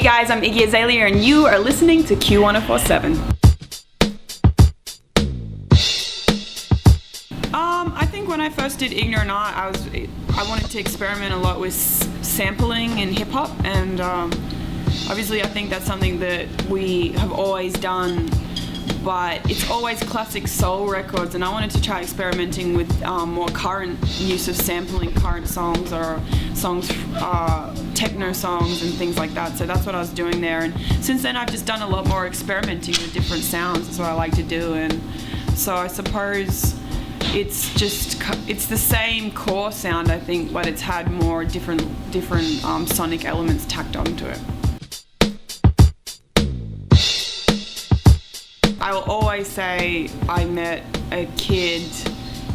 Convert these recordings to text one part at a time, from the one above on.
Hey guys, I'm Iggy Azalea and you are listening to Q1047. I think when I first did Ignorant Art, I wanted to experiment a lot with sampling in hip hop, and obviously I think that's something that we have always done, but it's always classic soul records, and I wanted to try experimenting with more current use of sampling current songs or songs, techno songs and things like that. So that's what I was doing there, and since then I've just done a lot more experimenting with different sounds. That's what I like to do, and so I suppose it's the same core sound, I think, but it's had more different sonic elements tacked onto it. I will always say I met a kid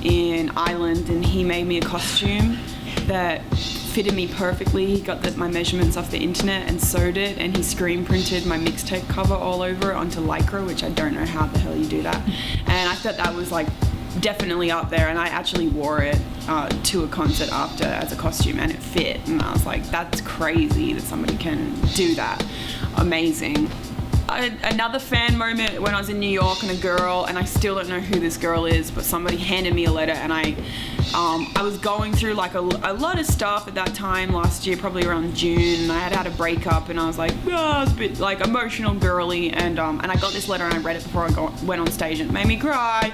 in Ireland and he made me a costume that fitted me perfectly. He got my measurements off the internet and sewed it, and he screen printed my mixtape cover all over it onto Lycra, which I don't know how the hell you do that. And I thought that was like definitely up there, and I actually wore it to a concert after as a costume, and it fit, and I was like, that's crazy that somebody can do that. Amazing. Another fan moment when I was in New York, and a girl, and I still don't know who this girl is, but somebody handed me a letter, and I was going through like a lot of stuff at that time last year, probably around June, and I had a breakup, and I was like, oh, I was a bit like emotional girly, and I got this letter and I read it before I went on stage, and it made me cry.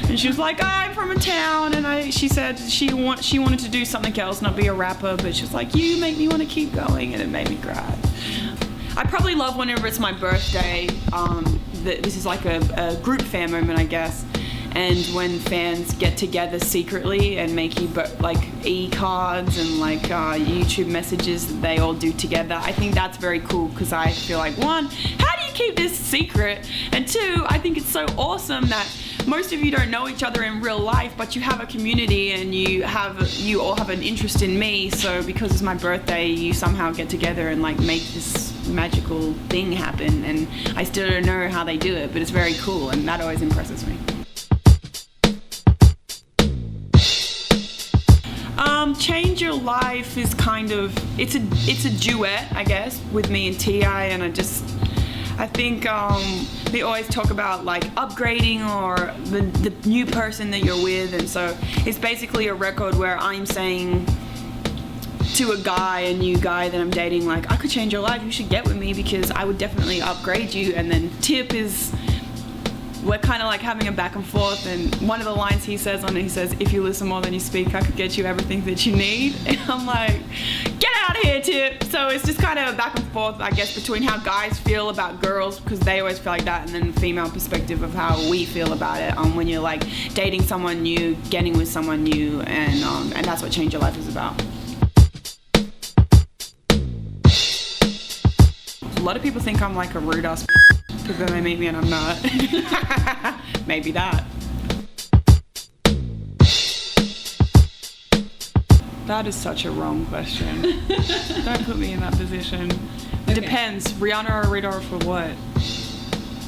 And she was like, I'm from a town, and she said she wanted to do something else, not be a rapper, but she was like, you make me want to keep going, and it made me cry. I probably love whenever it's my birthday. This is like a group fan moment, I guess. And when fans get together secretly and make like e-cards and like YouTube messages that they all do together, I think that's very cool, because I feel like, one, how do you keep this secret? And two, I think it's so awesome that most of you don't know each other in real life, but you have a community and you all have an interest in me. So because it's my birthday, you somehow get together and like make this magical thing happen. And I still don't know how they do it, but it's very cool, and that always impresses me. Change Your Life is kind of, it's a duet, I guess, with me and T.I., and I think they always talk about like upgrading or the new person that you're with, and so it's basically a record where I'm saying to a new guy that I'm dating, like, I could change your life, you should get with me because I would definitely upgrade you. And then Tip is, we're kind of like having a back and forth, and one of the lines he says on it, he says, if you listen more than you speak, I could get you everything that you need. And I'm like, get out of here, Tip. So it's just kind of a back and forth, I guess, between how guys feel about girls, because they always feel like that, and then the female perspective of how we feel about it when you're like dating someone new, getting with someone new, and that's what Change Your Life is about. A lot of people think I'm like a rude ass because then they meet me and I'm not. Maybe that. That is such a wrong question. Don't put me in that position. It depends. Rihanna or Rita for what?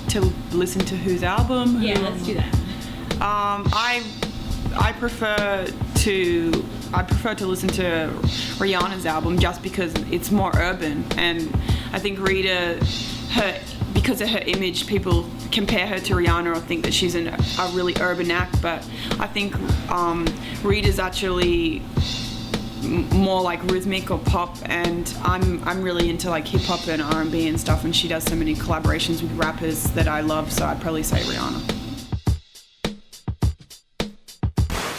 To listen to whose album? Yeah, let's do that. I prefer to listen to Rihanna's album just because it's more urban, and I think Rita, because of her image, people compare her to Rihanna or think that she's a really urban act, but I think Rita's actually more like rhythmic or pop, and I'm really into like hip hop and R&B and stuff, and she does so many collaborations with rappers that I love, so I'd probably say Rihanna.